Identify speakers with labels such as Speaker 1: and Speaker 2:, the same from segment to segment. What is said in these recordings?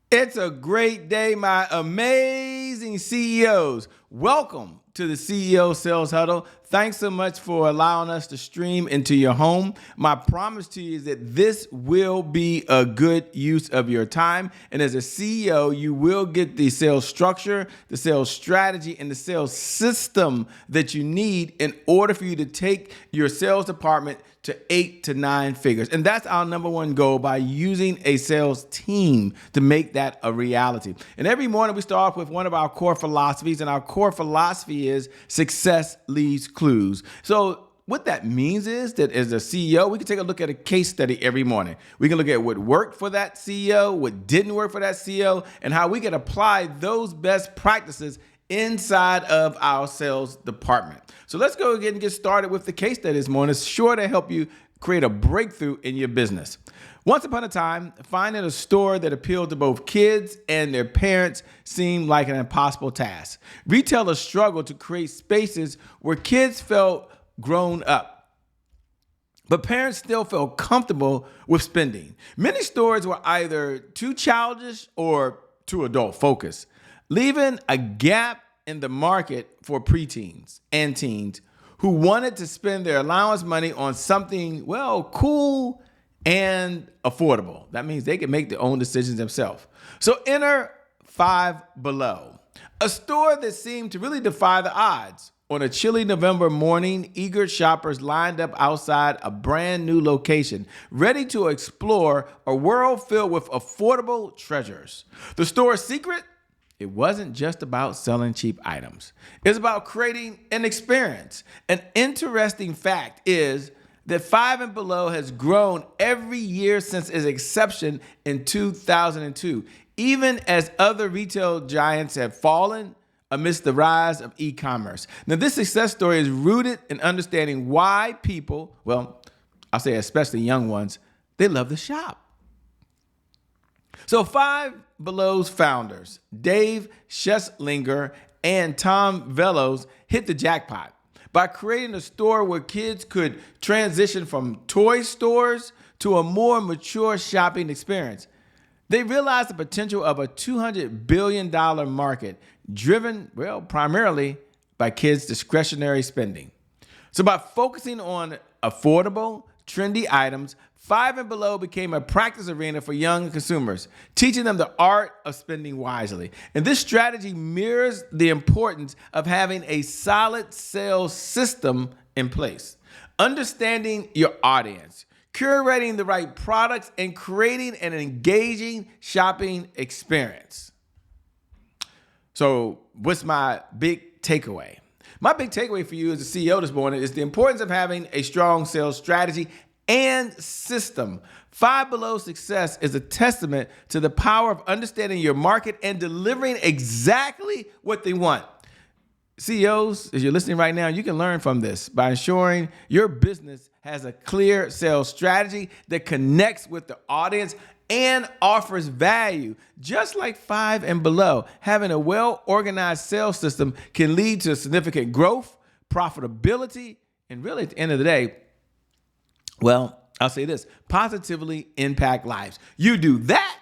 Speaker 1: It's a great day, my amazing CEOs. Welcome to the CEO Sales Huddle. Thanks so much for allowing us to stream into your home. My promise to you is that this will be a good use of your time. And as a CEO, you will get the sales structure, the sales strategy, and the sales system that you need in order for you to take your sales department to 8 to 9 figures. And that's our number one goal, by using a sales team to make that a reality. And every morning we start off with one of our core philosophies, and our core philosophy is success leaves clues. So what that means is that as a CEO, we can take a look at a case study every morning. We can look at what worked for that CEO, what didn't work for that CEO, and how we can apply those best practices inside of our sales department. So let's go ahead and get started with the case study this morning. It's sure to help you create a breakthrough in your business. Once upon a time, finding a store that appealed to both kids and their parents seemed like an impossible task. Retailers struggled to create spaces where kids felt grown up, but parents still felt comfortable with spending. Many stores were either too childish or too adult focused, leaving a gap in the market for preteens and teens who wanted to spend their allowance money on something, well, cool and affordable. That means they can make their own decisions themselves. So enter Five Below, a store that seemed to really defy the odds. On a chilly November morning, eager shoppers lined up outside a brand new location, ready to explore a world filled with affordable treasures. The store's secret? It wasn't just about selling cheap items. It's about creating an experience. An interesting fact is that Five and Below has grown every year since its inception in 2002, even as other retail giants have fallen amidst the rise of e-commerce. Now, this success story is rooted in understanding why people, well, I'll say especially young ones, they love to shop. So Five Below's founders, Dave Scheslinger and Tom Velos, hit the jackpot by creating a store where kids could transition from toy stores to a more mature shopping experience. They realized the potential of a $200 billion market driven, well, primarily by kids' discretionary spending. So by focusing on affordable, trendy items, Five and Below became a practice arena for young consumers, teaching them the art of spending wisely. And this strategy mirrors the importance of having a solid sales system in place, understanding your audience, curating the right products, and creating an engaging shopping experience. So what's my big takeaway? My big takeaway for you as a CEO this morning is the importance of having a strong sales strategy and system. Five Below's success is a testament to the power of understanding your market and delivering exactly what they want. CEOs, as you're listening right now, you can learn from this by ensuring your business has a clear sales strategy that connects with the audience and offers value. Just like Five and Below, having a well-organized sales system can lead to significant growth, profitability, and really at the end of the day, well, I'll say this, positively impact lives. You do that,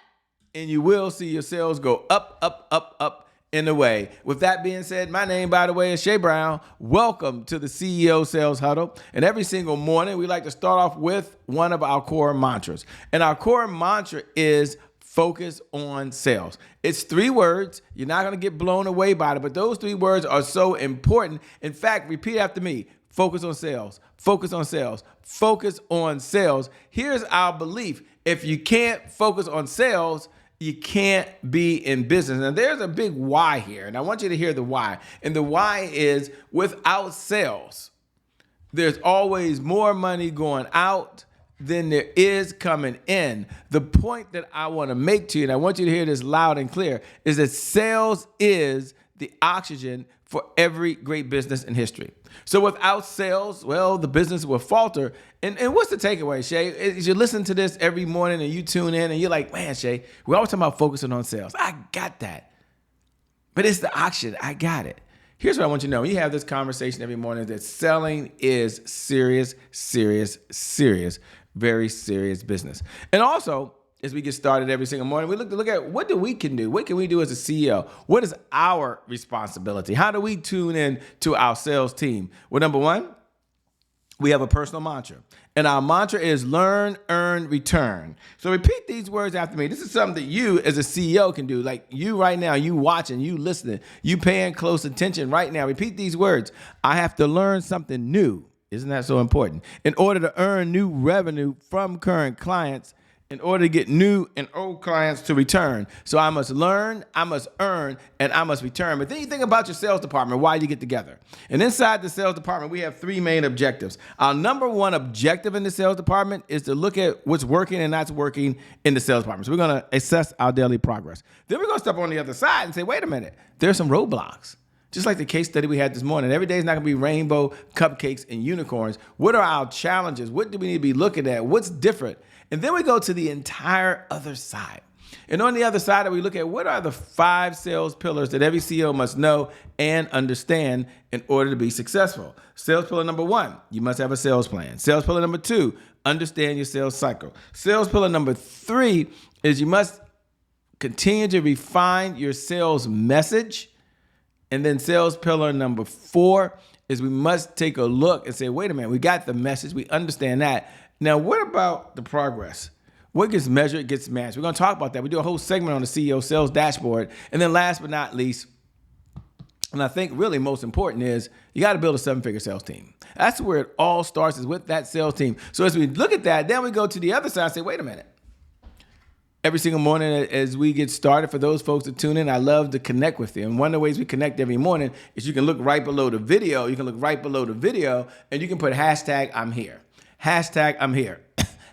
Speaker 1: and you will see your sales go up, up, up, up in a way. With that being said, my name, by the way, is Shay Brown. Welcome to the CEO Sales Huddle. And every single morning, we like to start off with one of our core mantras. And our core mantra is focus on sales. It's 3 words. You're not going to get blown away by it, but those 3 words are so important. In fact, repeat after me. Focus on sales, focus on sales, focus on sales. Here's our belief. If you can't focus on sales, you can't be in business. Now, there's a big why here, and I want you to hear the why. And the why is without sales, there's always more money going out than there is coming in. The point that I want to make to you, and I want you to hear this loud and clear, is that sales is the oxygen for every great business in history. So without sales, well, the business will falter. And what's the takeaway, Shay? As you listen to this every morning and you tune in and you're like, man, Shay, we're always talking about focusing on sales. I got that. But it's the oxygen. I got it. Here's what I want you to know. You have this conversation every morning that selling is serious, serious, serious, very serious business. And also, as we get started every single morning, we look at what we can do. What can we do as a CEO? What is our responsibility? How do we tune in to our sales team? Well, number one, we have a personal mantra. And our mantra is learn, earn, return. So repeat these words after me. This is something that you as a CEO can do. Like you right now, you watching, you listening, you paying close attention right now. Repeat these words. I have to learn something new. Isn't that so important? In order to earn new revenue from current clients, in order to get new and old clients to return. So I must learn, I must earn, and I must return. But then you think about your sales department, why you get together. And inside the sales department, we have three main objectives. Our number one objective in the sales department is to look at what's working and not working in the sales department. So we're going to assess our daily progress. Then we're going to step on the other side and say, wait a minute, there's some roadblocks. Just like the case study we had this morning. Every day is not going to be rainbow, cupcakes, and unicorns. What are our challenges? What do we need to be looking at? What's different? And then we go to the entire other side. And on the other side, we look at what are the 5 sales pillars that every CEO must know and understand in order to be successful. Sales pillar number 1, you must have a sales plan. Sales pillar number 2, understand your sales cycle. Sales pillar number 3 is you must continue to refine your sales message. And then sales pillar number 4 is we must take a look and say, wait a minute, we got the message. We understand that. Now, what about the progress? What gets measured gets matched. We're going to talk about that. We do a whole segment on the CEO sales dashboard. And then last but not least, and I think really most important is you got to build a 7-figure sales team. That's where it all starts, is with that sales team. So as we look at that, then we go to the other side and say, wait a minute. Every single morning as we get started, for those folks that tune in, I love to connect with you. And one of the ways we connect every morning is you can look right below the video. You can look right below the video and you can put hashtag I'm here. Hashtag I'm here.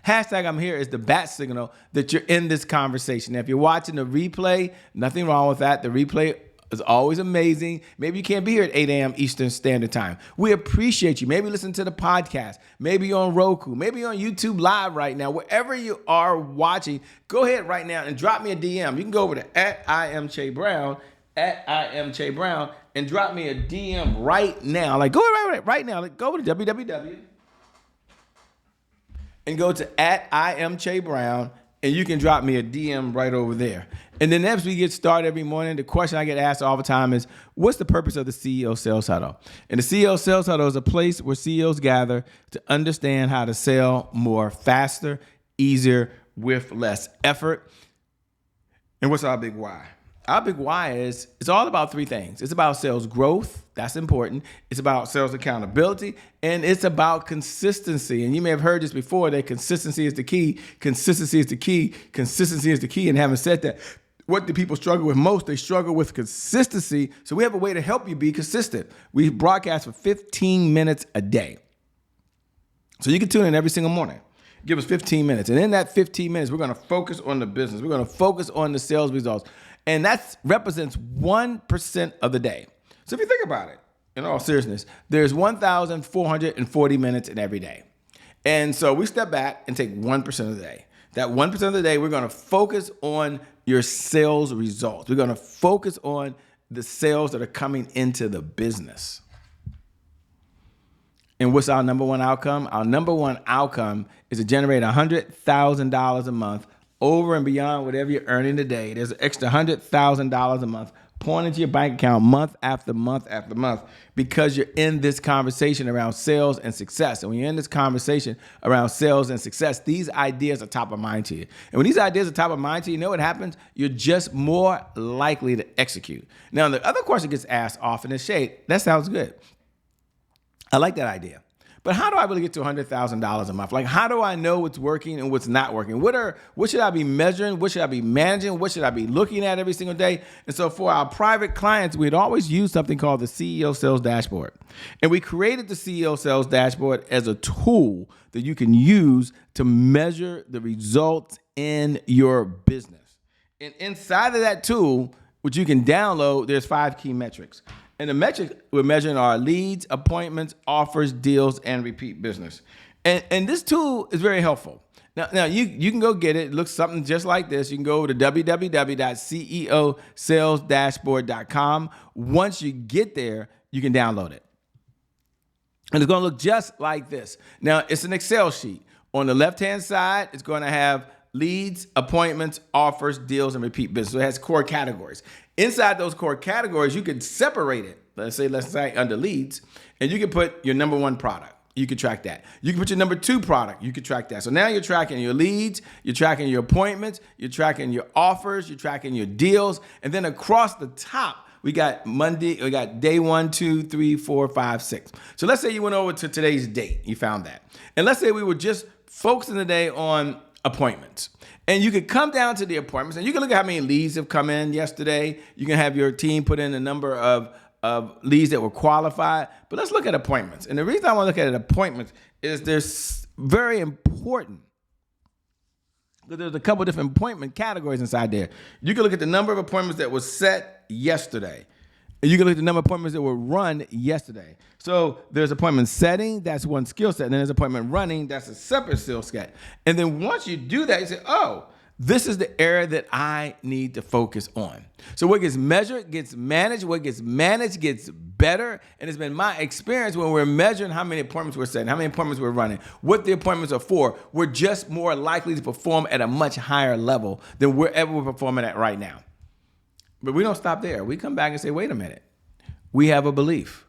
Speaker 1: Hashtag I'm here is the bat signal that you're in this conversation. Now, if you're watching the replay, nothing wrong with that. The replay is always amazing. Maybe you can't be here at 8 a.m. Eastern Standard Time. We appreciate you. Maybe listen to the podcast. Maybe you're on Roku. Maybe you're on YouTube Live right now. Wherever you are watching, go ahead right now and drop me a DM. You can go over to @IamCheBrown, @IamCheBrown, and drop me a DM right now. Like, go right now. Like, go over to www. and go to @IamCheBrown, and you can drop me a DM right over there. And then as we get started every morning, the question I get asked all the time is, what's the purpose of the CEO Sales Huddle? And the CEO Sales Huddle is a place where CEOs gather to understand how to sell more faster, easier, with less effort. And what's our big why? Our big why is it's all about 3 things. It's about sales growth. That's important. It's about sales accountability. And it's about consistency. And you may have heard this before, that consistency is the key. Consistency is the key. Consistency is the key. And having said that, what do people struggle with most? They struggle with consistency. So we have a way to help you be consistent. We broadcast for 15 minutes a day. So you can tune in every single morning. Give us 15 minutes. And in that 15 minutes, we're going to focus on the business. We're going to focus on the sales results. And that represents 1% of the day. So if you think about it, in all seriousness, there's 1,440 minutes in every day. And so we step back and take 1% of the day. That 1% of the day, we're going to focus on your sales results. We're going to focus on the sales that are coming into the business. And what's our number one outcome? Our number one outcome is to generate $100,000 a month over and beyond whatever you're earning today. There's an extra $100,000 a month pouring into your bank account month after month after month, because you're in this conversation around sales and success. And when you're in this conversation around sales and success, these ideas are top of mind to you. And when these ideas are top of mind to you, you know what happens? You're just more likely to execute. Now, the other question gets asked often is, Shay, that sounds good. I like that idea. But how do I really get to $100,000 a month? Like, how do I know what's working and what's not working? What should I be measuring? What should I be managing? What should I be looking at every single day? And so for our private clients, we'd always use something called the CEO Sales Dashboard. And we created the CEO Sales Dashboard as a tool that you can use to measure the results in your business. And inside of that tool, which you can download, there's 5 key metrics. And the metrics we're measuring are leads, appointments, offers, deals, and repeat business. And this tool is very helpful. Now you can go get it. It looks something just like this. You can go over to www.ceosalesdashboard.com. Once you get there, you can download it. And it's going to look just like this. Now, it's an Excel sheet. On the left-hand side, it's going to have leads, appointments, offers, deals, and repeat business. So it has core categories. Inside those core categories, you can separate it. Let's say under leads, and you can put your number one product. You can track that. You can put your number two product. You can track that. So now you're tracking your leads, you're tracking your appointments, you're tracking your offers, you're tracking your deals. And then across the top, we got day 1, 2, 3, 4, 5, 6. So let's say you went over to today's date. You found that. And let's say we were just focusing today on appointments. And you could come down to the appointments and you can look at how many leads have come in yesterday. You can have your team put in a number of leads that were qualified. But let's look at appointments. And the reason I want to look at appointments is they're very important. But there's a couple different appointment categories inside there. You can look at the number of appointments that was set yesterday. And you can look at the number of appointments that were run yesterday. So there's appointment setting, that's one skill set. And then there's appointment running, that's a separate skill set. And then once you do that, you say, oh, this is the area that I need to focus on. So what gets measured gets managed. What gets managed gets better. And it's been my experience when we're measuring how many appointments we're setting, how many appointments we're running, what the appointments are for, we're just more likely to perform at a much higher level than wherever we're performing at right now. But we don't stop there. We come back and say, wait a minute. We have a belief.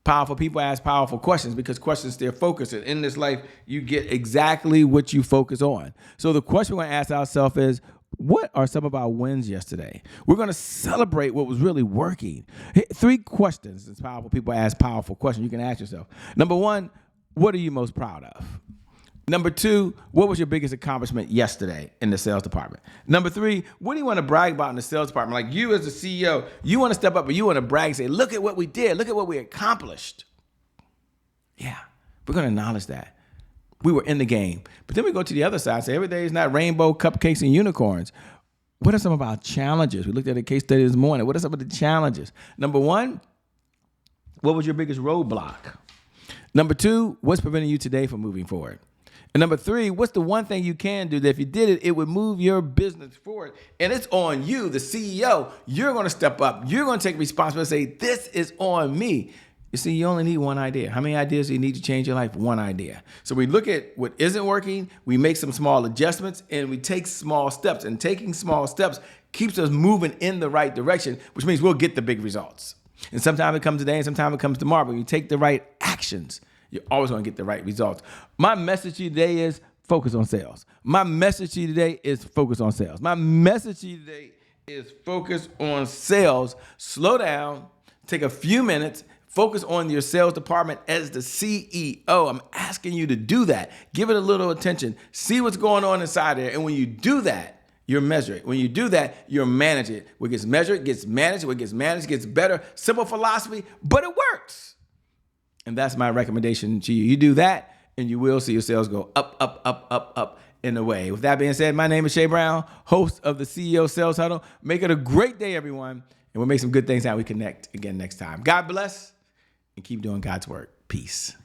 Speaker 1: Powerful people ask powerful questions because questions stay focused. And in this life, you get exactly what you focus on. So the question we're going to ask ourselves is, what are some of our wins yesterday? We're going to celebrate what was really working. 3 questions, since powerful people ask powerful questions, you can ask yourself. Number 1, what are you most proud of? Number 2, what was your biggest accomplishment yesterday in the sales department? Number 3, what do you want to brag about in the sales department? Like you as the CEO, you want to step up and you want to brag and say, look at what we did. Look at what we accomplished. Yeah, we're going to acknowledge that. We were in the game. But then we go to the other side and say, every day is not rainbow, cupcakes, and unicorns. What are some of our challenges? We looked at a case study this morning. What are some of the challenges? Number 1, what was your biggest roadblock? Number 2, what's preventing you today from moving forward? And number 3, what's the one thing you can do that if you did it, it would move your business forward? And it's on you, the CEO. You're going to step up. You're going to take responsibility and say, this is on me. You see, you only need one idea. How many ideas do you need to change your life? One idea. So we look at what isn't working, we make some small adjustments, and we take small steps. And taking small steps keeps us moving in the right direction, which means we'll get the big results. And sometimes it comes today and sometimes it comes tomorrow. But when you take the right actions, you're always going to get the right results. My message to you today is focus on sales. My message to you today is focus on sales. My message to you today is focus on sales. Slow down, take a few minutes, focus on your sales department as the CEO. I'm asking you to do that. Give it a little attention. See what's going on inside there. And when you do that, you're measuring. When you do that, you're managing. What gets measured gets managed. What gets managed gets better. Simple philosophy, but it works. And that's my recommendation to you. You do that, and you will see your sales go up, up, up, up, up in a way. With that being said, my name is Shay Brown, host of the CEO Sales Huddle. Make it a great day, everyone, and we'll make some good things how we connect again next time. God bless, and keep doing God's work. Peace.